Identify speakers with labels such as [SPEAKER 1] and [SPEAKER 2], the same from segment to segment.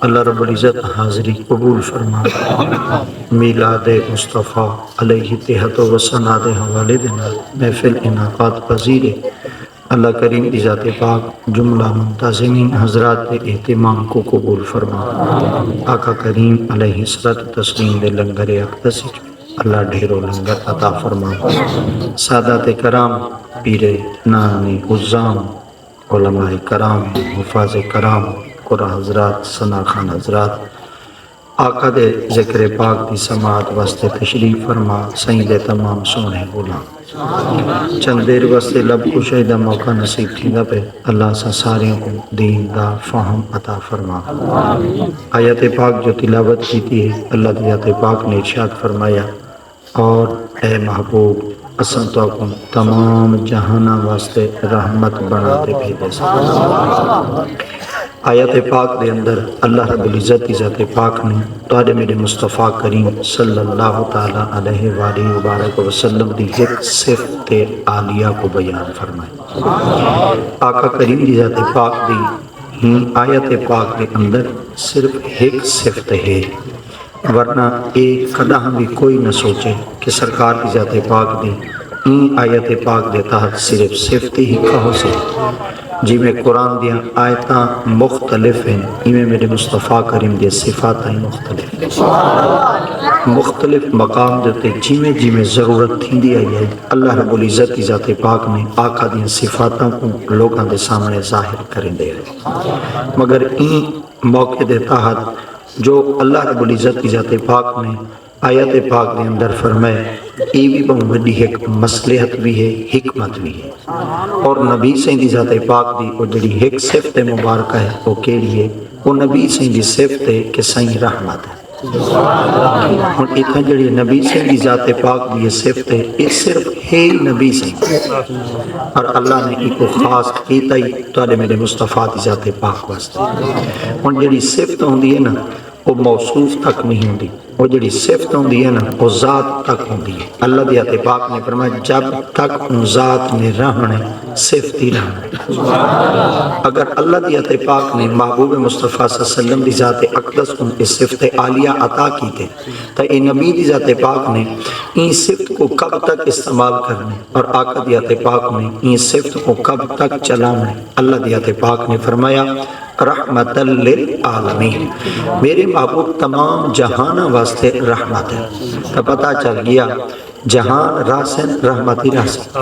[SPEAKER 1] اللہ رب العزت حاضری قبول فرما، میلاد مصطفیٰ علیہ تہت و سناد حوالے دینا محفل انعقاد پذیر اللہ کریم کی ذات پاک جملہ منتظمین حضرات کے اہتمام کو قبول فرما۔ آقا کریم علیہ الصلوۃ تسلیم دے لنگر اقدس اللہ ڈھیرو لنگر عطا فرما۔ سادات کرام، پیر نام عظام، علماء کرام، حفاظ کرام، قرآن حضرات، ثنا خان حضرات، آقا دے ذکر پاک دی سماعت واسطے تشریف فرما۔ سید تمام سونے غلام چند دیر واسطے لب کشائی دا موقع نصیب تھیندا پہ اللہ سا ساریوں کو دین دا فہم عطا فرما۔ آیت پاک جو تلاوت کیتی ہے اللہ دی آیت پاک نے ارشاد فرمایا، اور اے محبوب اساں تو کو تمام جہانہ واسطے رحمت بناتے بھیجے سا۔ آیت پاک دے اندر اللہ رب العزت کی ذات پاک نے تواڈے میرے مصطفیٰ کریم صلی اللہ تعالیٰ علیہ وآلہ وبارک وسلم دی ایک صفت عالیہ کو بیان فرمایا۔ آقا کریم دی ذات پاک دی آیت پاک کے اندر صرف ایک صفت ہے، ورنہ ایک قدم بھی کوئی نہ سوچے کہ سرکار کی ذات پاک دی این آیت پاک دے تحت صرف صفت ہی کہو سے، جی میں قرآن دیا آیتاں مختلف ہیں، میں میرے مصطفیٰ کریم دیا صفات ہیں مختلف مقام دیتے جی میں ضرورت تھی دی آئی ہے۔ اللہ رب العزت کی ذات پاک نے آقا دیا صفاتوں کو لوگوں دے سامنے ظاہر کریں دے رہے، مگر این موقع دے تحت جو اللہ رب العزت کی ذات پاک نے آیت پاک دے اندر فرمائے، یہ بھی بہت بڑی ایک مصلحت بھی ہے، حکمت بھی ہے۔ اور نبی سے دی ذات پاک دی وہ جڑی ایک صفت مبارکہ ہے وہ کیڑی ہے؟ وہ نبی سے دی صفت ہے کہ سائیں رحمت ہے۔ اور اتنا جڑی نبی سے دی ذات پاک دی صفت ہے، یہ صرف ہے نبی سے، اور اللہ نے ایک کو خاص کیتا ہی تو میرے مصطفیٰ دی ذات پاک واسطے۔ اور جڑی صفت ہوندی ہے نا وہ موصوف تک نہیں ہوندی، وہ جڑی صفت ہوندی ہے نا وہ ذات تک ہوندی ہے۔ اللہ دی ذات پاک نے فرمایا جب تک ان ذات میں رہنے صفت ہی رہنے۔ اگر اللہ دی ذات پاک نے محبوب مصطفیٰ صلی اللہ علیہ وسلم دی ذات اقدس کو اس صفت عالیہ عطا کی تھے تو اے نبی دی ذات پاک نے ان صفت کو کب تک استعمال کرنے، اور آقا دی ذات پاک نے ان صفت کو کب تک چلانے۔ اللہ دی ذات پاک نے فرمایا رحمت للعالمین، میرے محبوب تمام جہانہ واسطے رحمت ہے۔ تو پتہ چل گیا جہان راسن رحمتی راسن،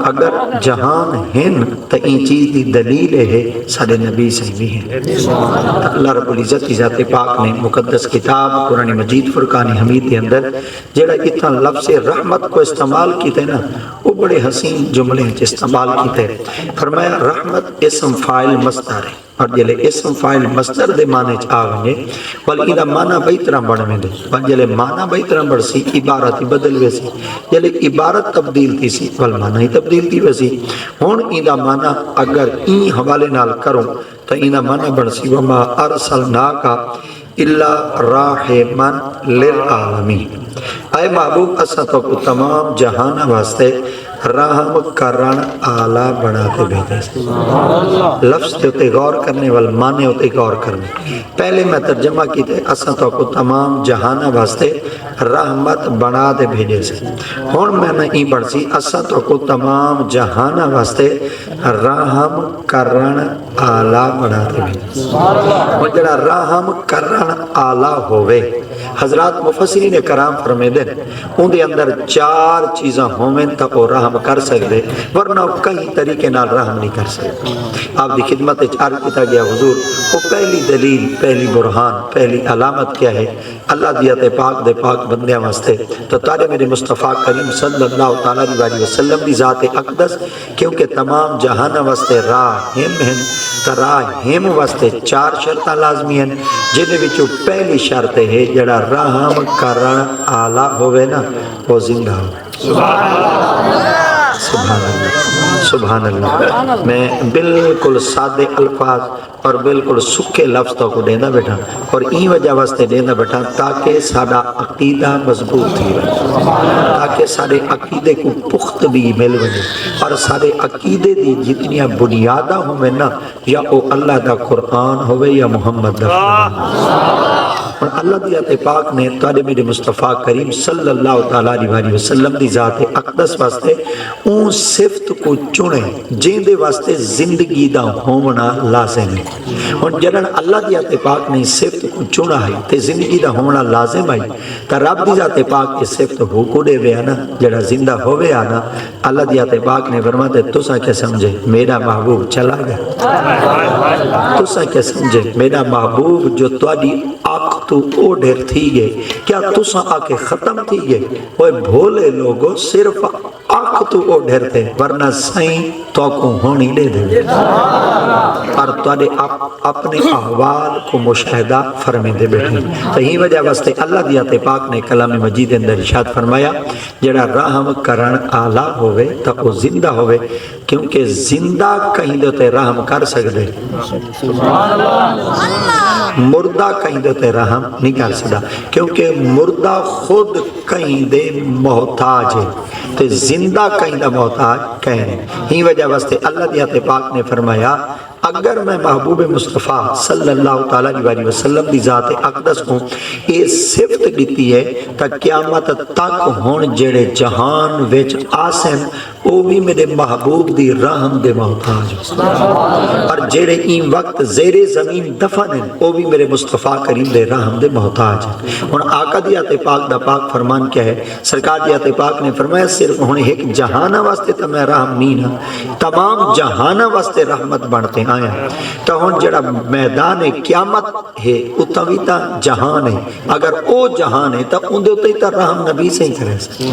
[SPEAKER 1] اگر جہان ہن تو این چیز دی دلیل ہے سارے نبی سے بھی ہیں۔ اللہ رب العزت کی ذات پاک نے مقدس کتاب قرآن مجید فرقان حمید کے اندر جڑا اتنا لفظ رحمت کو استعمال کیتے نا وہ بڑے حسین جملے استعمال کیتے۔ فرمایا رحمت اسم فاعل مصدر ہے، اور جلے اسم فاعل مصدر دے معنی چ آویں بلکہ دا معنی بئی طرح بڑھویں دے، بل جلے معنی بئی طرح بڑھ سی عبارت بدل ویسی، جلے عبارت تبدیل تھی سی بل معنی ہی تبدیل تھی ویسی۔ ہن این دا معنی اگر این حوالے نال کروں تو این دا معنی بڑھ سی وما ارسلناک الا رحمتا للعالمین، اے محبوب اساں تو کو تمام جہان واسطے رحم کرن آلہ بناتے بھیجے۔ لفظ تے ہوتے غور کرنے والمانے ہوتے غور کرنے۔ پہلے میں ترجمہ کی تے اساں تو کو تمام جہانہ واسطے رحمت بنا دے بھیجے سے، ہون میں نے این بڑھ سی اساں تو کو تمام جہانہ واسطے رحم کرن آلہ بنا دے بھیجے۔ وہ جڑا رحم کرن آلہ ہوئے، حضرات مفسرین کرام فرمے دیں ان دے اندر چار چیزاں ہومیں تا وہ رحم کر سکتے، ورنہ وہ کئی طریقے نال رحم نہیں کر سکتے۔ آپ دی خدمت چار کیتا گیا حضور، وہ پہلی دلیل، پہلی برہان، پہلی علامت کیا ہے؟ اللہ دی ذات پاک دے پاک بندیاں واسطے تو تارے میرے مصطفیٰ کریم صلی اللہ تعالیٰ علیہ وسلم دی ذات اقدس، کیونکہ تمام جہانہ واسطے راہم ہیں، تو راہم واسطے چار شرطہ لازمی ہیں، جنہیں وچوں پہلی شرط ہے جڑا رحم کرن آلہ ہوئے نا وہ زندہ ہو۔ سبحان اللہ سبحان اللہ. میں بالکل سادے الفاظ اور بالکل سکے لفظ تو کو دینا بیٹھا اور این وجہ واسطے دینا بیٹھا تاکہ ساڈا عقیدہ مضبوط تھی وے، تاکہ سارے عقیدے کو پخت بھی مل وے اور سارے عقیدے دی جتنیاں بنیاداں ہوئے نا یا او اللہ دا قرآن ہوئے یا محمد دا اور اللہ دی ذات پاک نے تواڈے میرے مصطفیٰ کریم صلی اللہ تعالیٰ علیہ وسلم دی ذات اقدس واسطے اون صفت کو چنے جن دے واسطے زندگی دا ہونا لازم ہے. اور جدن اللہ دی ذات پاک نے صفت کو چنا ہے تے زندگی دا ہونا لازم ہے تے رب دی ذات پاک کی صفت ہو کو دے وے نا جڑا زندہ ہوے نا اللہ دی ذات پاک نے فرمایا تساں کیا سمجھے میرا محبوب چلا گیا، تساں کیا سمجھے میرا محبوب جو تواڈی آنکھ تو او ڈھیر تھی گئے کیا تساں آ کے ختم تھی گئے وہ بھولے لوگوں صرف آنکھ تو او ڈھیر تھے ورنہ سائیں تو کو ہونی لے دے اور تواڈے اپنے احوال کو مشاہدہ فرمے دے بیٹھے. تو ہی وجہ واسطے اللہ دی ذات پاک نے کلام مجید اندر ارشاد فرمایا جڑا رحم کرن آلہ ہوئے تو وہ زندہ ہوئے کیونکہ زندہ کہیں دے تے رحم کر سکدے، مردہ کہیں دے تے رحم نہیں کر سکدا کیونکہ مردہ خود کہیں دے محتاج ہے تے زندہ کہیں دا محتاج کہیں نہیں. ہی وجہ واسطے اللہ دی ذات پاک نے فرمایا اگر میں محبوب مصطفیٰ صلی اللہ تعالیٰ علیہ وسلم دی ذات اقدس کو یہ صفت دیتی ہے تا قیامت تک ہون جڑے جہان وچ آسن وہ بھی میرے محبوب دی رحم دے محتاج اور جڑے این وقت زیر زمین دفن ہیں وہ بھی میرے مصطفیٰ کریم دے رحم دے محتاج ہیں. اور آقا دی ذات پاک دا پاک فرمان کیا ہے؟ سرکار دی ذات پاک نے فرمایا صرف ہونے ایک جہانہ واسطے تا میں رحم نہیں نا تمام جہانہ واسطے رحمت بنتے ہیں آیا تو ہون جڑا میدان قیامت ہے اتوی تا جہان ہے اگر او جہان ہے تو ان دے تا رحم نبی سے ہی کرے سکتے.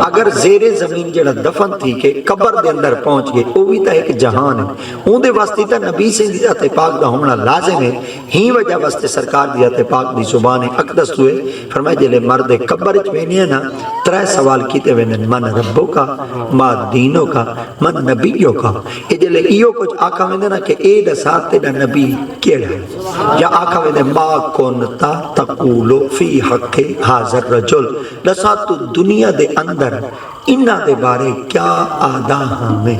[SPEAKER 1] اگر زیر زمین جڑا دفن تھی کہ قبر دے اندر پہنچ گئے او بھی تا ایک جہان ہے ان دے واسطے تا نبی سے دی ذات پاک دا ہونا لازم ہے. ہی وجہ واسطے سرکار دی ذات پاک دی زبان اقدس ہوئے فرمائے جلے مرد قبر وینے نا ترے سوال کیتے وینے من ربو کا ما دینوں کا من نبیوں کا اے جلے ایو کچھ آقا وینے نا کہ اے دا ساتھ تیرا نبی کیڑا ہے یا آقا وینے ما کنتا تقولو فی حق حاضر رجل لسات تو دنیا دے اندر انہاں دے بارے کیا آدھا ہمیں.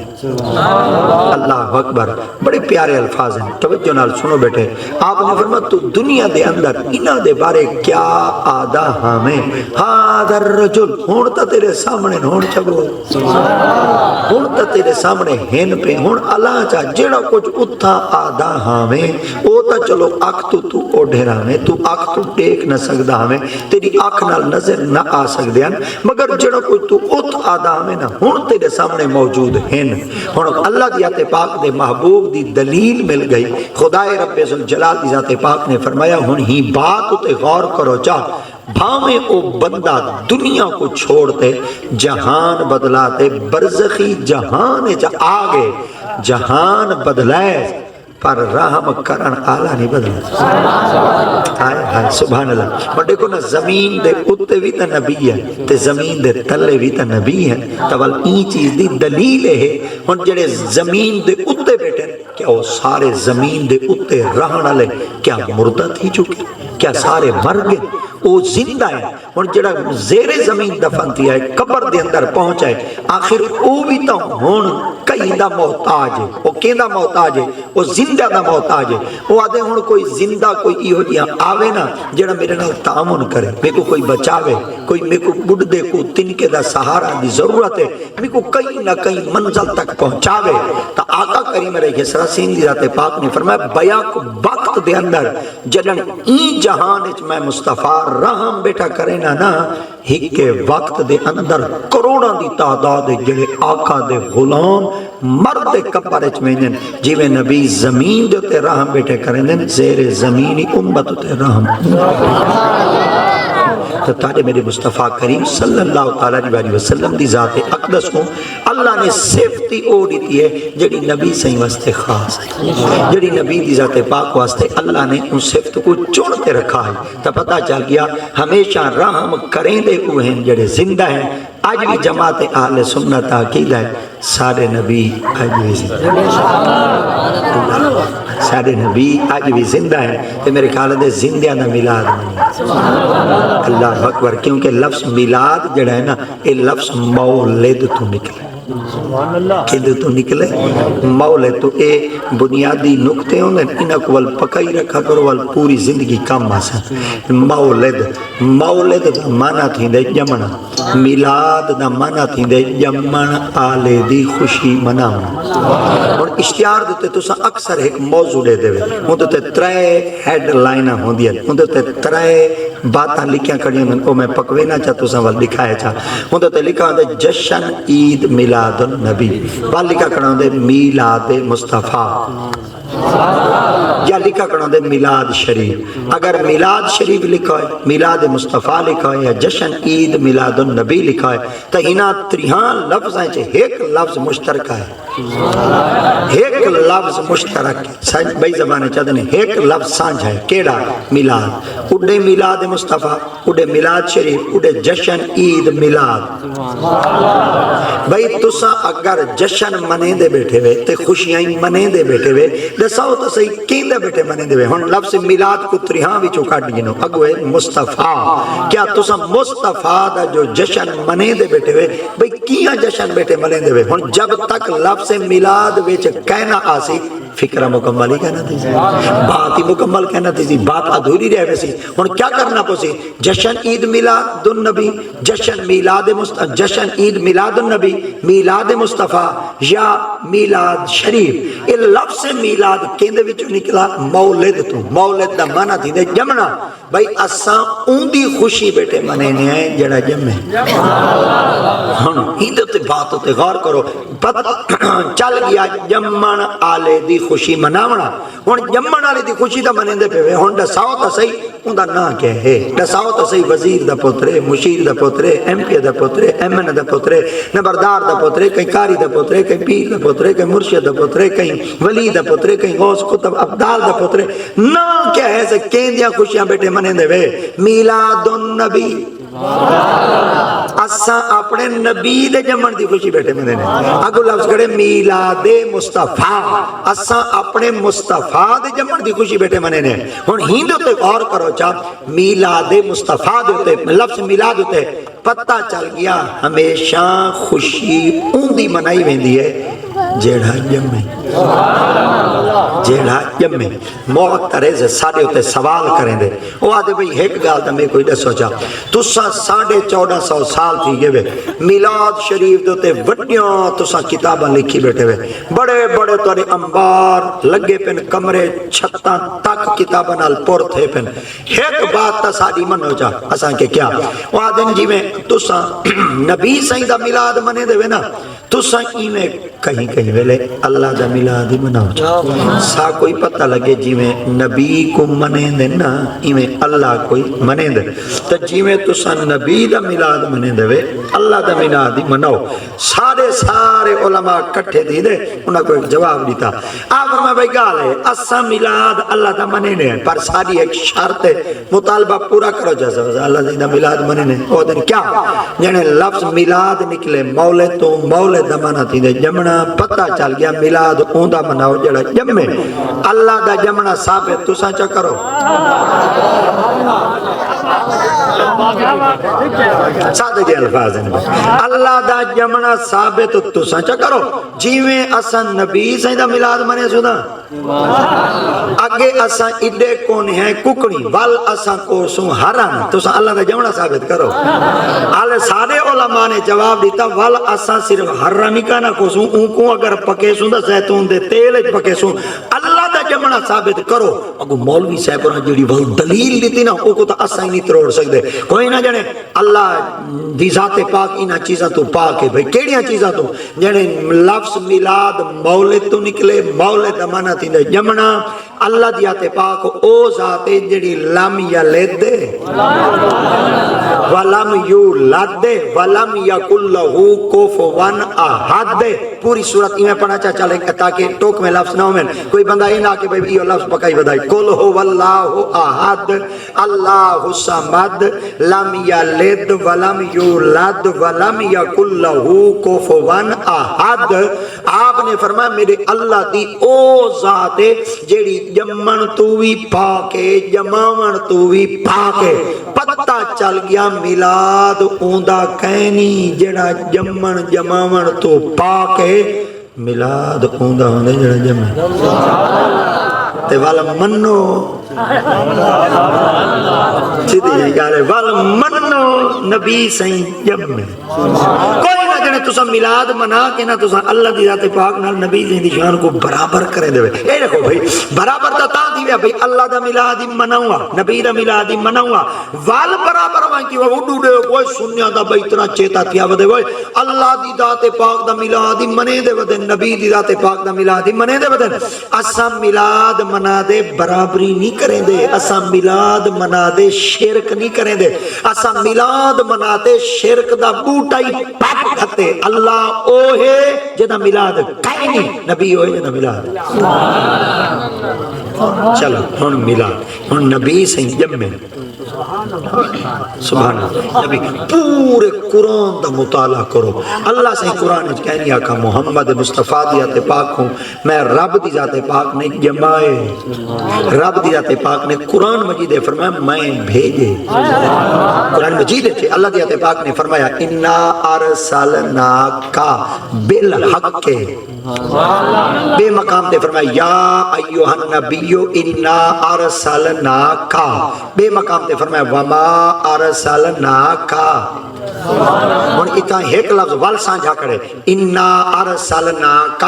[SPEAKER 1] اللہ اکبر بڑے پیارے الفاظ ہیں توجہ نال سنو بیٹے. آپ نے فرمایا تو دنیا دے اندر انہاں دے بارے کیا آدھا ہمیں حاضر رجل ہون تا تیرے سامنے ہون چگو ہون تا تیرے سامنے ہین پہ ہون اللہ چاہ جیڑا کچھ اتھا آدھا ہمیں او تا چلو اک تو اوڑھیرا ہمیں تو اک تو ٹیک نہ سکدا ہمیں تیری اک نال نظر نہ آ سکدے ہیں مگر جیڑا کچھ تو ات آدھا ہمیں نہ ہون تیرے سامنے موجود ہیں. ہون اللہ دی ذات پاک دے محبوب دی دلیل مل گئی. خدائے رب ذوالجلال دی ذات پاک نے فرمایا ہون ہی بات تے غور کرو جا بھامے او بندہ دنیا کو چھوڑتے جہان بدلاتے برزخی جہان جا آگے جہان بدلائے پر رحم کرن آلہ نہیں بدلا. ہائے ہائے سبحان اللہ. اور دیکھو نا زمین دے اتے بھی تا نبی ہے تے زمین دے تلے بھی تا نبی ہے تول این چیز دی دلیل ہے. اور جڑے زمین دے اتے بیٹھے کیا وہ سارے زمین دے اتے رہن لے کیا مردہ تھی چکے کیا سارے مر گئے وہ زندہ ہے. اور جڑا زیر زمین دفن تھی ہے قبر دے اندر پہنچائے آخر او بھی تا ہون کہیں دا محتاج ہے وہ کہیں دا محتاج ہے وہ زندہ دا محتاج ہے. وہ آدھے ہون کوئی زندہ کوئی ایہو جیاں آوے نا جڑا میرے نال تعامل کرے میں کو کوئی بچاوے کوئی میں کو بڑھدے کو تنکے دا سہارا دی ضرورت ہے میں کو کہیں نہ کہیں منزل تک پہنچاوے. تا آقا کریم علیہ السلام دی ذات پاک نے فرمایا بیاک وقت دے اندر جڑن این جہان اچ میں مصطفیٰ رحم بیٹھا کرے نا ہک کے وقت دے اندر کروڑاں دی تعداد جڑے آقا دے غلام مرد قبر اچ میں جویں نبی زمین دے تے رحم بیٹھے کریں زیر زمینی امت تے رحم. تو تاجے میرے مصطفیٰ کریم صلی اللہ تعالیٰ علیہ وسلم دی ذات اقدس کو اللہ نے صفتی اوڑی دی ہے جڑی نبی صحیح واسطے خاص ہے جڑی نبی دی ذات پاک واسطے اللہ نے ان صفت کو چونتے رکھا ہے. تو پتہ چل گیا ہمیشہ رحم کریں دے ہوئے ہیں جڑے زندہ ہیں آج بھی جماعت اہل سنت عقیدہ ہے سارے نبی آج بھی سارے نبی آج بھی زندہ ہیں، تو میرے خیال ہے زندہ نہ میلاد نہیں۔ اللہ اکبر، کیونکہ لفظ میلاد جڑا ہے نا یہ لفظ مولد تو نکلے، کدھر تو نکلے مولد تو اے بنیادی نقطے ہوں گے انہاں کو وال پکائی رکھا کرو وال پوری زندگی کام آسا۔ مولد مولد دا معنی تھی دے جمنا، میلاد دا معنی تھی دے جمن آلے دی خوشی مناونا۔ اور اشتہار دیتے تو سا اکثر ایک موضوع دے دے ہوں تو تے ترے ہیڈ لائنہ ہوں دیا ہوں تو تے ترے باتاں لکھیاں کڑی ہوں کو میں پکوینا چاہ تو سا وال دکھائے چاہ ہوں تو تے لکھا ہوں دے جشن عید میلاد النبی، وال لکھا کڑا ہوں دے میلاد مصطفیٰ، یا لکھا کرنا دے میلاد شریف۔ اگر میلاد شریف لکھا ہے، میلاد مصطفیٰ لکھا ہے یا جشن عید میلاد النبی لکھا ہے تو انہاں تریہاں لفظ ہیں چھے ایک لفظ مشترکہ ہے، ایک لفظ مشترک ہے بھائی زبانے چاہتے ہیں ایک لفظ سانجھ ہے کیڑا میلاد، اڑے میلاد مصطفیٰ، اڑے میلاد شریف، اڑے جشن عید میلاد۔ بھائی تسا اگر جشن منے دے بیٹھے ہوئے تے خوشیاں منے دے بیٹھے ہوئے دساؤ تو صحیح کیندے بیٹھے منے دے ہوئے ہن لفظ میلاد کو تریہاں بھی چوکاٹ جنو اگوے مصطفیٰ، کیا تسا مصطفیٰ دا جو جشن منے دے بیٹھے ہوئے بھئی کیاں جشن بیٹھے منے دے ہوئے ہن جب تک لفظ میلاد وچ کہنا آسی فکرہ مکمل ہی کہنا تھی بات ہی مکمل کہنا تھی بات ادھوری رہ ویسی ہن کیا کرنا پوسی جشن عید میلاد النبی، جشن میلاد جشن عید میلاد النبی، میلاد مصطفیٰ یا میلاد شریف۔ یہ لفظ میلاد کیندے وچوں نکلا مولد تو، مولد دا معنی تھی دے جمنا، بھائی اساں اون دی خوشی بیٹے منینے ہیں جڑا جمے۔ ہن ہندے تے بات تے غور کرو، چل گیا جمن آلے دی خوشی مناونا، ہن جمن آلے دی خوشی دا منیندے پہ ہوئے ہن دساؤ تا صحیح ان دا نا کیا ہے، دساؤ تا صحیح وزیر دا پوترے، مشیر دا پوترے، ایم پی دا پوترے، ایم این دا پوترے، نبردار دا پوترے، کہیں کاری دا پوترے، کہیں پیر دا پوترے، کہیں مرشد دا پوترے، کہیں ولی دا پوترے، کہیں غوث قطب عبدال دا پوترے، نا کیا ہے سے کیندیاں خوشیاں بیٹے منیندے وے میلاد النبی، اساں اپنے نبی دے جمن دی خوشی بیٹھے میں دینے اگو لفظ کرے میلاد مصطفیٰ، اساں اپنے مصطفیٰ دے جمن دی خوشی بیٹھے میں دینے ہن ہندو تے غور کرو چاہ میلاد مصطفیٰ دیتے لفظ میلاد دیتے پتہ چل گیا ہمیشہ خوشی اون دی منائی ویندی ہے جیڑا جمے، جیڑا جمے۔ موت تریز ساڑھے ہوتے سوال کریں دے وہ آدھے بھئی ایک گال دا میں کوئی دے سوچا تسا 1450 سال تھی گئے بے میلاد شریف دوتے وڈیاں تسا کتاباں لکھی بیٹھے بے بڑے بڑے توڑے انبار لگے پن کمرے چھتاں تک کتاباں نال پور تھے پن ایک بات تا ساڑھی من ہو جا اساں کے کیا وہ آدھے جی میں تسا نبی سائیں دا میلاد منے دے نا تسا ایمیں کہیں کہیں ویلے اللہ دا میلاد ہی مناؤ جا سا کوئی پتہ لگے جی میں نبی کو منے دے نا ایمیں اللہ کوئی منے دے تو جی میں تسا نبی دا میلاد منے دے وے اللہ دا میلاد ہی مناؤ سارے علماء کٹھے دی دے انہاں کو ایک جواب دیتا آپ میں بھائی گال ہے اسا میلاد اللہ دا منے دے پر ساری ایک شرط ہے مطالبہ پورا کرو جیسا اللہ دا میلاد منے دے او دن کیا یعنی لفظ میلاد نکلے مولد تو مولد دا منا تھی دے جمنا پتہ چل گیا میلاد اوندا مناؤ جڑا جمے اللہ دا جمنا ثابت تساں چا کرو سادہ جی الفاظ ہیں اللہ دا جمنا ثابت تساں چا کرو جیویں اساں نبی سائیں دا میلاد منے سودا اگے اساں ایڈے کون ہیں ککڑی وال اساں کو سوں ہرن تساں اللہ دا جمنا ثابت کرو آلے سارے علماء نے جواب دیتا وال اساں صرف ہرن ہی کانا کو سوں اون کو اگر پکے سوں دا زیتون دے تیل پکے سوں اللہ دا جمنا ثابت کرو اگو مولوی صاحب اور جڑی وہ دلیل دیتی نا او کو تو اساں ہی نہیں تروڑ سکدے کوئی نہ جانے اللہ دی ذات پاک انہاں چیزاں تو پاک ہے بھئی کیڑیاں چیزاں تو جانے لفظ میلاد مولد تو نکلے مولد امانہ تھی دے جمنا اللہ دی ذات پاک او ذات جڑی لم یلد دے ولم یولد دے ولم یکن لہو کفوا احد دے پوری صورت میں پڑھنا چاہ چلے تاکہ ٹوک میں لفظ نہ ہو میں کوئی بندہ یہ نہ کے بھئی یہ لفظ پکائی بدائی قل هو اللہ احد اللہ الصمد لم یلد ولم یولد ولم یکن لہ کفوا احد. آپ نے فرمایا میرے اللہ دی او ذات ہے جیڑی جمن تو بھی پاکے جماون تو بھی پاکے. پتہ چل گیا میلاد اوندا کہنی جڑا جمن جماون تو پاکے میلاد اوندا ہوندے جڑا جمن تے والا منو سیدھی گل ہے والا منو نبی سائیں جمن کوئی نہ جنے تسا میلاد منا کے نہ تسا اللہ دی ذات پاک نال نبی دی شان کو برابر کرے دے. اے دیکھو بھائی برابر تا تھی ویا بھائی اللہ دا میلاد ہی مناوا نبی دا میلاد ہی مناوا وال برابر وان کی وڈو دے کوئی سنیا دا بھائی اتنا چیتا تھیا ودے وے اللہ دی ذات پاک دا میلاد ہی منے دے ودے نبی دی ذات پاک دا میلاد ہی منے دے ودے. اساں میلاد منا دے برابری نہیں کریں دے اساں میلاد منا دے شرک نہیں کریں دے اساں میلاد منا دے شرک دا بوٹا ہی پٹ کھتے. اللہ او ہے جدا میلاد کہیں نہیں نبی او ہے جدا میلاد. چلو ہن میلاد ہن نبی سے جمع سبحان اللہ نبی پورے قرآن دا مطالعہ کرو. اللہ سے قرآن وچ کہنی آقا محمد مصطفیٰ دی ذات پاک ہوں میں رب دی ذات پاک نے جمائے رب دی ذات پاک نے قرآن مجید فرمایا میں بھیجے. قرآن مجید تھے اللہ دی ذات پاک نے فرمایا انا ارسلناک بالحق بے مقام تے فرمایا یا ایوہ النبی انا ارسلناک بے مقام تے فرمایا وما ارسلناک. ہن اتنا ایک لفظ ول سانجھا کرے انا ارسلناک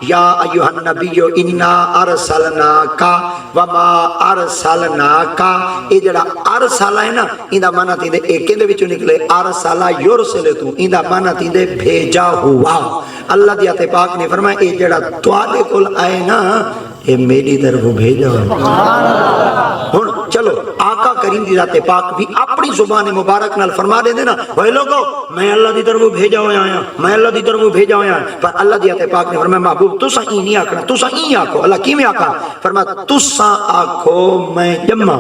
[SPEAKER 1] یا ایوہ النبی انا ارسلناک وما ارسلناک. یہ جڑا ارسل ہے نا ایندا معنی تیندے ایک دے وچوں نکلے ارسل یرسل تو ایندا معنی تیندے بھیجا ہوا. اللہ دی ذات پاک نے فرمایا اے جڑا تواڈے کول آئے نا اے میری طرف بھیجا ہوا. ہن چلو آقا کریم دی ذات پاک بھی اپنی زبان مبارک نال فرما دے نا وہ لوگو میں اللہ دی طرف بھیجا ہویا ہوں میں اللہ دی طرف بھیجا ہویا ہوں. پر اللہ دی ذات پاک نے فرمایا محبوب تساں ای نہیں آکھنا تساں ای آکھو. اللہ کیویں آکھا فرمایا تساں آکھو میں جمع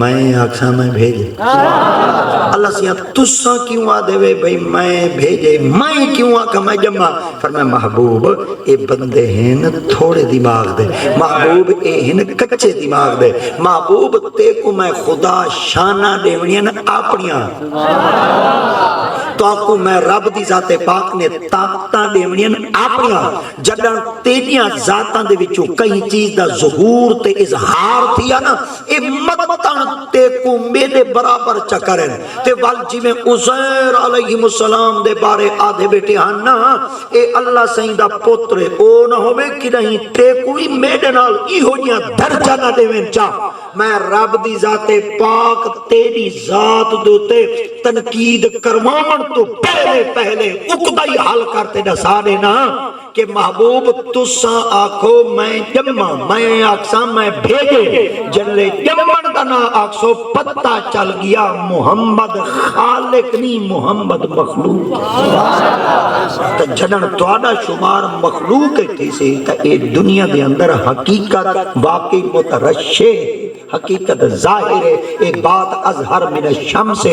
[SPEAKER 1] میں آکھاں میں بھیجے. اللہ سیاں تساں کیوں آ دے بھئی میں بھیجے میں کیوں آکھاں میں جمع. فرمایا محبوب اے بندے ہیں تھوڑے دماغ دے محبوب اے ہیں کچے دماغ دے محبوب تے کو میں خدا شانہ دیونیاں اپنیاں تو آپ کو میں رب دی ذات پاک نے طاقتاں دیونیاں اپنیاں جدن تیریاں ذاتاں دے وچوں کئی چیز دا ظہور تے اظہار تھیا نا اے متن تے کو میرے برابر چکرن تے وال جی میں عزیر علیہ السلام دے بارے آدھے بیٹے ہاں نا اے اللہ سائیں دا پتر او نہ ہوئے کہ نہیں تے کوئی میرے نال ای ہوئیاں درجہ نہ دے میں چاہ میں رب دی ذات پاک تیری ذات دوتے تنقید کرواون تو پہلے اقدائی حل کرتے دسا دینا کہ محبوب تساں آکھو میں جمع میں آکساں میں بھیجے جلے جمعن دنا آکسو پتہ چل گیا محمد خالق نہیں محمد مخلوق. تو جنن توڑا شمار مخلوق تھی سی تا اے دنیا دے اندر حقیقت واقعی مترشے حقیقت ظاہر ہے ایک بات اظہر من الشمس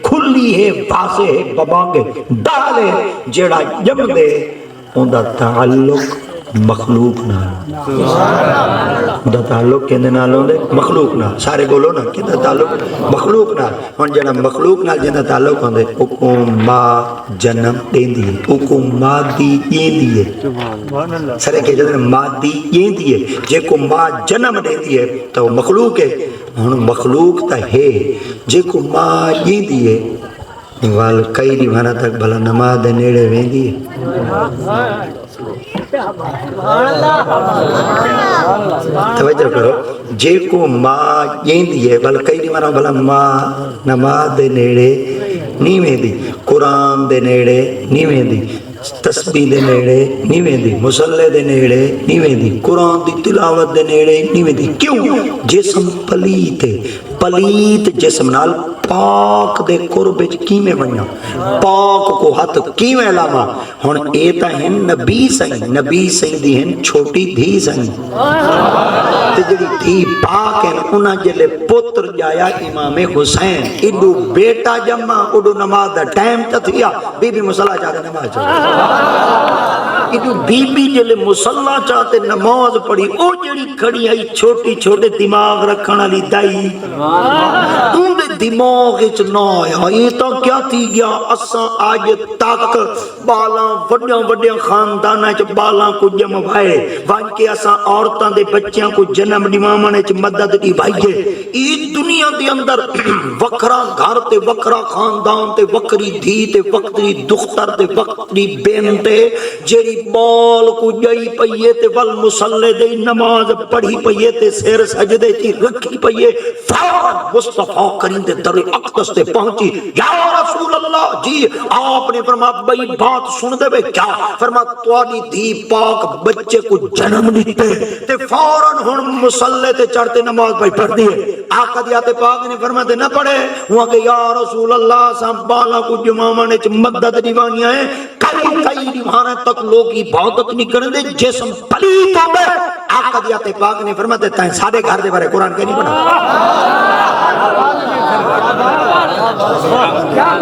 [SPEAKER 1] کھلی ہے واضح ہے ببانگے ڈالے جڑا جم دے اندہ تعلق مخلوق نہ اندہ تعلق کہنے نہ لوں دے مخلوق نہ سارے بولو نا کہ تعلق مخلوق نہ ہن جڑا مخلوق نہ جنہ تعلق ہوندے حکم ما جنم دیندی ہے حکم مادی دیندی ہے سارے کہ جڑا مادی دیندی ہے جے کو ما جنم دیندی ہے تو مخلوق ہے ہن مخلوق تا ہے جے کو ما دیندی ہے وال کئی دیوانا تک بھلا نماز دے نیڑے ویندی ہے. توجہ کرو جے کو ماں جیندی ہے بل کئی دیوانا بھلا ماں نماز دے نیڑے نہیں ویندی قرآن دے نیڑے نہیں ویندی تسبیح دے نیڑے نہیں ویندی، مصلے دے نیڑے نہیں ویندی، قرآن دی تلاوت دے نیڑے نہیں ویندی۔ کیوں؟ جسم پلیت ہے، پلیت جسم نال پاک دے قرب وچ کیویں ونجا، پاک کو ہاتھ کیویں لاواں؟ ہن اے تاں ہیں نبی سائیں، نبی سائیں دی ہیں چھوٹی دھی سائیں تے جڑی دھی پاک ہیں انہاں جلے پتر جایا امام حسین ایڈو بیٹا جمع اڈو نماز دا ٹائم تھیا بی بی مصلی چاہتے نماز چاہتے ایڈو بی بی جلے مصلی چاہتے نماز پڑھی او جڑی کھڑی آئی چھوٹی چھوٹے دماغ رکھنا لی دائی ان دے دماغ اچ نہ آیا یہ تو کیا تھی گیا اساں آج تک بالاں وڈیاں وڈیاں خاندانہ چ بالاں کو جمع بھائے وان کے اساں عورتاں دے بچیاں کو جنم دیوانے چ مدد دی بھائیے ای دنیا دے اندر وکھرا گھر تے وکھرا خاندان تے وکری دھی تے وکری دختر تے وکری بین تے جیڑی بال کو جئی پئیے تے ول مصلی دے نماز پڑھی پئیے تے سیر سجدے چی رکھی پئیے فوراً مصطفیٰ کریم دے در اقدس تے پہنچی یا رسول اللہ جی آپ نے فرمایا بھئی بات سن دے بے کیا فرمایا توانی دھی پاک بچے کو جنم دیتے تے فوراً ہن مصلی تے چڑھتے نماز پڑھ دیئے آقا دیات پاک نے فرمایا تے نہ پڑھے وہاں کہ یا رسول اللہ سام بالا کو جمامانے چ مدد دیوانیاں ہیں کئی دیوانے تک لوگ عبادت نہیں کریں دے جسم پلیت ہو گئے آقا دیات پاک نے فرمایا تے تائیں سادے گھر دے بارے قرآن کے نہیں پڑھا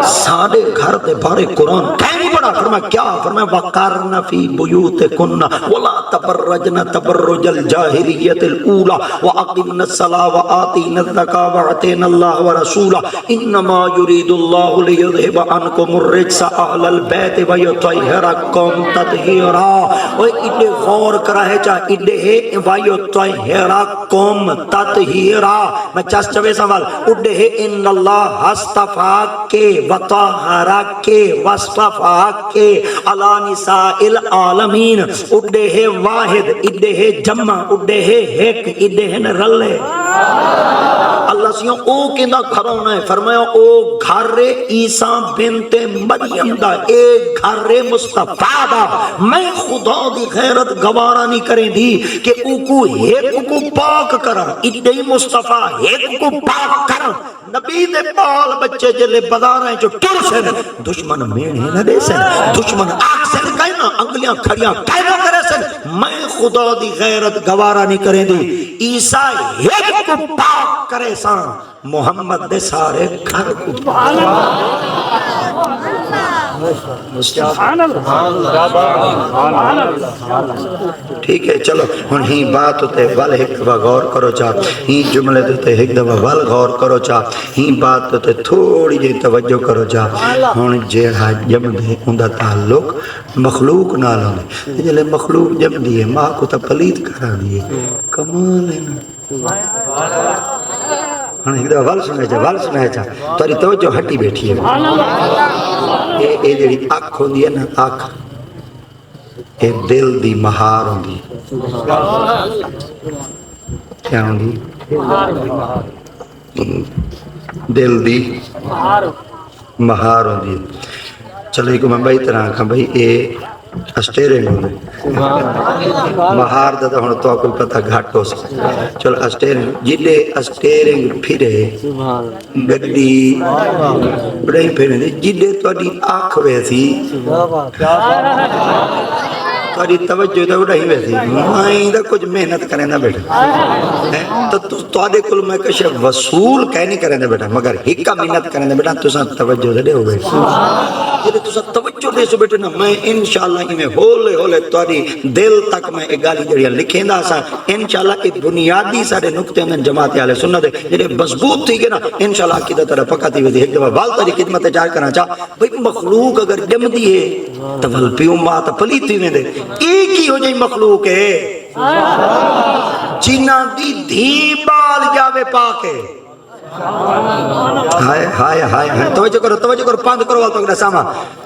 [SPEAKER 1] سادے گھر دے بارے قرآن کہیں نہیں پڑھا فرمایا کیا فرمایا وَقَرْنَ فِي بُيُوتِكُنَّ وَلَا تَبَرَّجْنَ تَبَرُّجَ الْجَاهِلِيَّةِ الْأُولَى وَأَقِمْنَ الصَّلَاةَ وَآتِينَ الزَّكَاةَ وَأَطِيعْنَ اللَّهَ وَرَسُولَهُ إِنَّمَا يُرِيدُ اللَّهُ لِيُذْهِبَ عَنْكُمُ الرِّجْسَ أَهْلَ الْبَيْتِ وَيُطَهِّرَكُمْ تَطْهِيرًا اوے اڈے غور کرا ہے چا اڈے وَيُطَهِّرَكُمْ تَطْهِيرًا میں چاس چوے سوال اڈے ان اللہ ہستفاق کے وطہرک کے وصفاق کے علی نساء العالمین اڈے ہے واحد اڈے ہے جمع اڈے ہے ایک اڈے ہے رلے اللہ سیوں او کیندا گھرونا ہے فرمایا او گھر عیسیٰ بنت مریم دا اے گھر مصطفیٰ دا میں خدا دی غیرت گوارا نہیں کریں دی کہ او کو ایک کو پاک کرا اڈے مصطفیٰ ایک کو پاک کرا نبی دے بال بچے جلے بازاراں جو ٹر سن دشمن مینے نہ دے سن دشمن آگ سن کہنا انگلیاں کھڑیاں کہنا کرے سن میں خدا دی غیرت گوارا نہیں کریں دی عیسیٰ ایک کو پاک کرے سان محمد دے سارے گھر کو ٹھیک ہے چلو ہن ہی بات ہوتے ول ایک دفعہ غور کرو چاہ ہی جملے ہوتے ایک دفعہ ول غور کرو چاہ ہی بات ہوتے تھوڑی جی توجہ کرو چاہ ہن جیڑا جم دے اوندا تعلق مخلوق نال ہوندے جلے مخلوق جم دیے ماں کو تا پلیت کرا دیے کمال ہے نا ایک دفعہ ول سنے چاہ تاری توجہ ہٹی بیٹھی ہے اے جڑی اکھ ہوندی ہے نا اکھ اے دل دی مہار ہوندی کیا ہوندی دل دی مہار ہوندی چلو ایک میں بھائی طرح کھا بھائی اے اسٹیرنگ ہوندی مہار دا تو ہونا تو کوئی پتہ گھٹ ہو سکتا چلو اسٹیرنگ جلے اسٹیرنگ پھرے گڈی بڑھائی پھرے جلے تو اڈی آنکھ ویسی تاری توجہ دا اڑا ہی ویسی مائیں دا کچھ محنت کریں دا بیٹا تو آدھے کل میں کشے وصول کہنی کریں دا بیٹا مگر ہکا محنت کریں دا بیٹا تو ساں توجہ دے ہو بیٹا جلے تو ساں توجہ دے سو بیٹا نا میں انشاءاللہ ہی میں ہولے ہولے تاری دل تک میں ایک گالی جڑیاں لکھیں دا ساں انشاءاللہ ایک بنیادی سارے نکتے اندر جماعت آلے سننا دے جلے مضبوط تھی گے نا انشاءاللہ کی دا طرح پکا تھی ویدی ایک دفعہ وال تاری خدمت چاہ کرنا چاہ بھئی مخلوق اگر جم دی ہے تو ول پیوں ماں تا پلیت تھی میں دے ایک ہی ہو جائے مخلوق ہے جنہ دی دھی بال جاوے پاکے ہائے ہائے ہائے توجہ کرو پاند کرو والتو اگلا ساما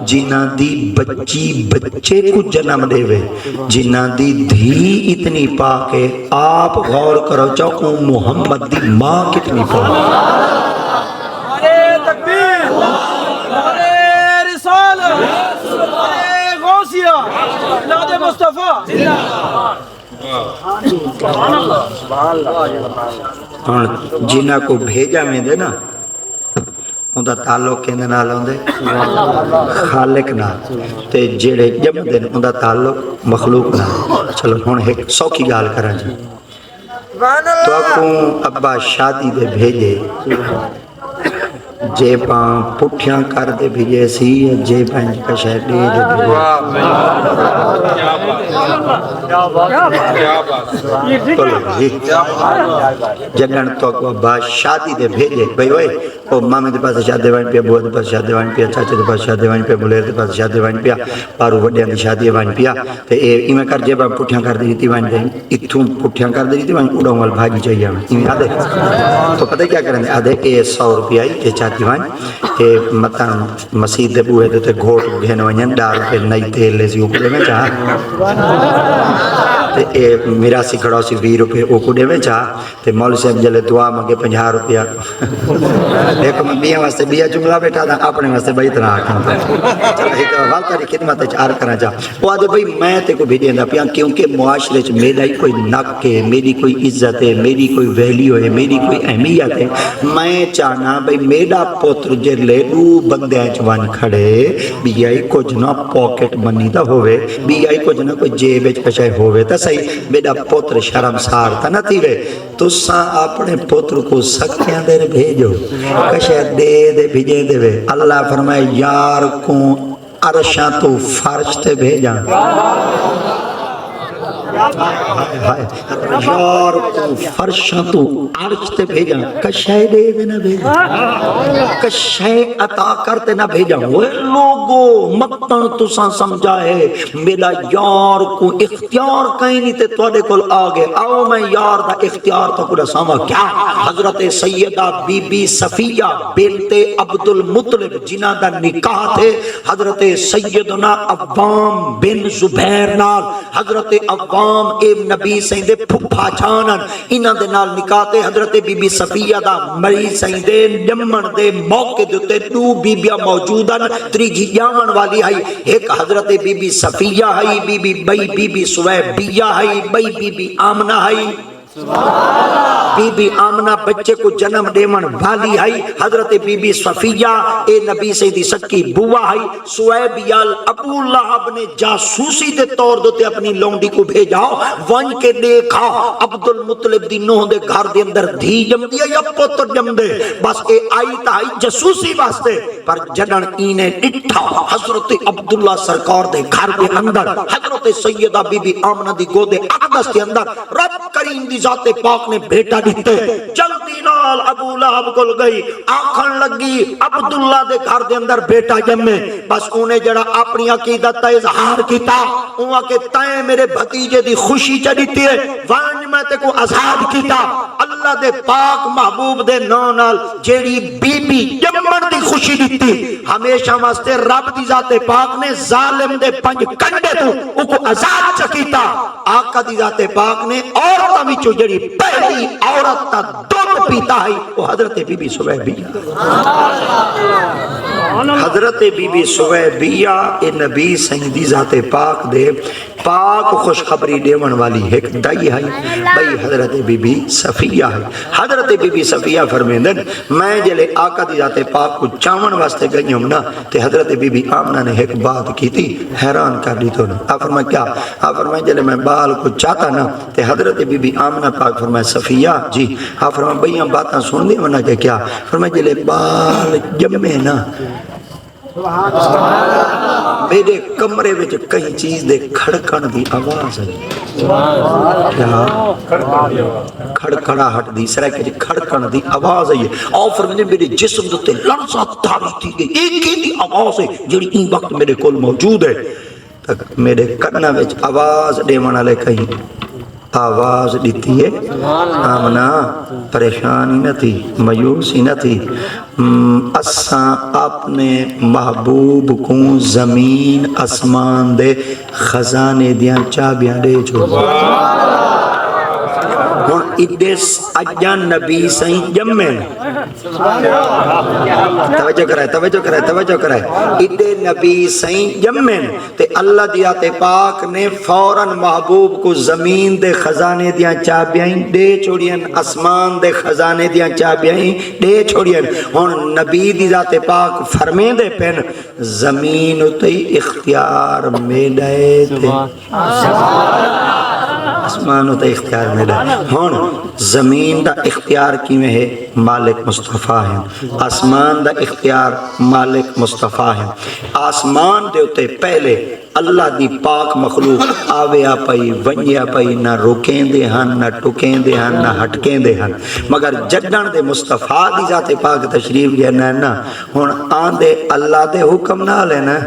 [SPEAKER 1] جنہ دی بچی بچے کو جنم دے وے جنہ دی دھی اتنی پاکے آپ غور کرو چاہو محمد دی ماں کتنی پاکے نعرہ تکبیر نعرہ رسالت نعرہ غوث
[SPEAKER 2] نادے مصطفیٰ
[SPEAKER 1] ہن جنہاں کو بھیجا ویندے نا اوندا تعلق کیندے نال ہوندے خالق نال تے جڑے جمدے نے اوندا تعلق مخلوق نال چلو ہن ایک سوکھی گال کراں جی تو کو ابا شادی دے بھیجے جے پاں پٹھیاں کر دے بھیجے سی جے پاں کشے دے بھیجے جگن تو کو ابا شادی دے بھیجے بھئی اوئے او مامے دے پاس شادی وان پیا بو دے پاس شادی وان پیا چاچے دے پاس شادی وان پیا ملیر دے پاس شادی وان پیا پارو وڈیاں دی شادی وان پیا تے اے ایویں کر جے پاں پٹھیاں کر دی تی وان دے ایتھوں پٹھیاں کر دی تی وان اڑوں وال بھاگی چاہیے ایویں آدے تو پتہ کیا کرن آدے اے 100 روپیہ تے چاچی وان تے متا مسجد دے بوئے تے گھوٹ گھن ونجن ڈال تے نئی تیل لے سی اوپر میں چاہ تے اے میرا سی کھڑا سی 20 روپے او کو دے میں چاہ تے مولوی صاحب جلے دعا مانگے 50 روپیہ ایک میں بیاں واسطے بیا جملہ بیٹھا تھا اپنے واسطے بھائی طرح آکھاں تھا چلو ایک والتا دی خدمت چار کرنا چاہ وہ آدھے بھئی میں تے کو بھیجیں دا پیا کیونکہ معاشرے چ میرا ہی کوئی نک ہے میری کوئی عزت ہے میری کوئی ویلیو ہے میری کوئی اہمیت ہے میں چاہنا بھئی میرا پوتر جے لے دو بندے چوان کھڑے بیا ہی کچھ نہ پاکٹ منی دا ہوئے بیا ہی کچھ نہ کوئی جیب کشے ہوئے تا صحیح میرا پوتر شرم سار تا نہ تھی وے تو ساں اپنے پوتر کو سکیاں دے بھیجو کشے دے بھیجے دے وے اللہ فرمائے یار کو عرشاں تو فرش تے بھیجاں یار کو فرشاں تو عرش تے بھیجاں کشے دے نہ بھیجاں کشے عطا کرتے نہ بھیجاں وہ لوگو مقتن تو ساں سمجھا ہے میرا یار کو اختیار کہیں نہیں تے توڑے کل آگے آؤ میں یار دا اختیار تو کڑا ساما کیا حضرت سیدہ بی بی صفیہ بنت عبد المطلب جنہ دا نکاح تھے حضرت سیدنا عوام بن زبیر نال حضرت عوام اے نبی سیندے پھپھا چھانن انہاں دے نال نکاح تے حضرت بی بی صفیہ دا مریض سیندے جمن دے موقع دے دو بی بیاں موجودن تریجی جاون والی ہے ایک حضرت بی بی صفیہ ہے بی بی سویبیہ ہے بی بی آمنہ ہے بی بی آمنہ بچے کو جنم دیمن والی ہے حضرت بی بی صفیہ اے نبی سیدی سکی بوا ہے سویبیال ابو لہب نے جاسوسی دے طور دوتے اپنی لونڈی کو بھیجاؤ ون کے دیکھا عبد المطلب دی نوہ دے گھر دے اندر دھی جم دیا یا پتر جم دے بس اے آئی تا آئی جاسوسی واسطے پر جنن اینے اٹھا حضرت عبداللہ سرکار دے گھر دے اندر حضرت سیدہ بی بی آمنہ دی گو دے اقدس دے اندر رب کریم دی ذات پاک نے بیٹا دیتے جلدی نال ابو لہب کل گئی آنکھن لگی عبداللہ دے گھر دے اندر بیٹا جمے بس انہیں جڑا اپنی عقیدت تا اظہار کیتا انہاں کے تائیں میرے بھتیجے دی خوشی چڑھتی ہے وانج میں تے کو آزاد کیتا اللہ دے پاک محبوب دے نال جیڑی بی بی جمن دی خوشی دیتی ہمیشہ واسطے رب دی ذات پاک نے ظالم دے پنج کنڈے تو ان کو آزاد چکیتا آقا دی ذات پاک نے عورتہ بھی جڑی پہلی عورت تا دودھ پیتا ہے وہ حضرت بی بی سویبیہ حضرت بی بی سویبیہ اے نبی سیدی ذات پاک دے پاک خوشخبری دیون والی ایک دائی ہے بھئی حضرت بی بی صفیہ ہے حضرت بی بی صفیہ فرمیندن میں جلے آقا دی ذات پاک کو چاون واسطے گئی ہوں نا تے حضرت بی بی آمنہ نے ایک بات کی تھی حیران کر دی تو نا آپ فرمائے کیا آپ فرمائے جلے میں بال کو چاہتا نا تے حضرت بی بی آمنہ پاک فرمائے صفیہ جی آپ فرمائے بھئی ہم باتاں سن دی ہونا کہ کیا فرمائے جلے بال جمے نا میرے کمرے وچ کہیں چیز دے کھڑکن دی آواز ہے کیا کھڑکڑا ہٹ دی سرائے کہ کھڑکن دی آواز ہے اور فرمائے میرے جسم دوتے لرزہ تاری تھی گئی ایک ہی دی آواز ہے جڑی این وقت میرے کول موجود ہے تک میرے کنہ وچ آواز دیوانا لے کہیں آواز دیتی ہے آمنہ پریشانی نہ تھی مایوسی نہ تھی اساں اپنے محبوب کو زمین اسمان دے خزانے دیاں چابیاں دے چھو ہن ادے اجاں نبی سائیں جمن توجہ کرائے ادے نبی سائیں جمن تے اللہ دی ذات پاک نے فوراً محبوب کو زمین دے خزانے دیاں چابیاں دے چھوڑیاں آسمان دے خزانے دیاں چابیاں دے چھوڑیاں ہن نبی دی ذات پاک فرمے دے پن زمین تے اختیار میڈے تے آسمان تے اختیار میڈے ہن زمین دا اختیار کیویں ہے مالک مصطفیٰ ہے آسمان دا اختیار مالک مصطفیٰ ہے آسمان دے اتے پہلے اللہ دی پاک مخلوق آویا پئی ونیا پئی نہ روکیں دے ہن نہ ٹکیں دے ہن نہ ہٹکیں دے ہن مگر جڈن دے مصطفیٰ دی ذات پاک تشریف لینا ہے نا ہن آن دے اللہ دے حکم نہ لینا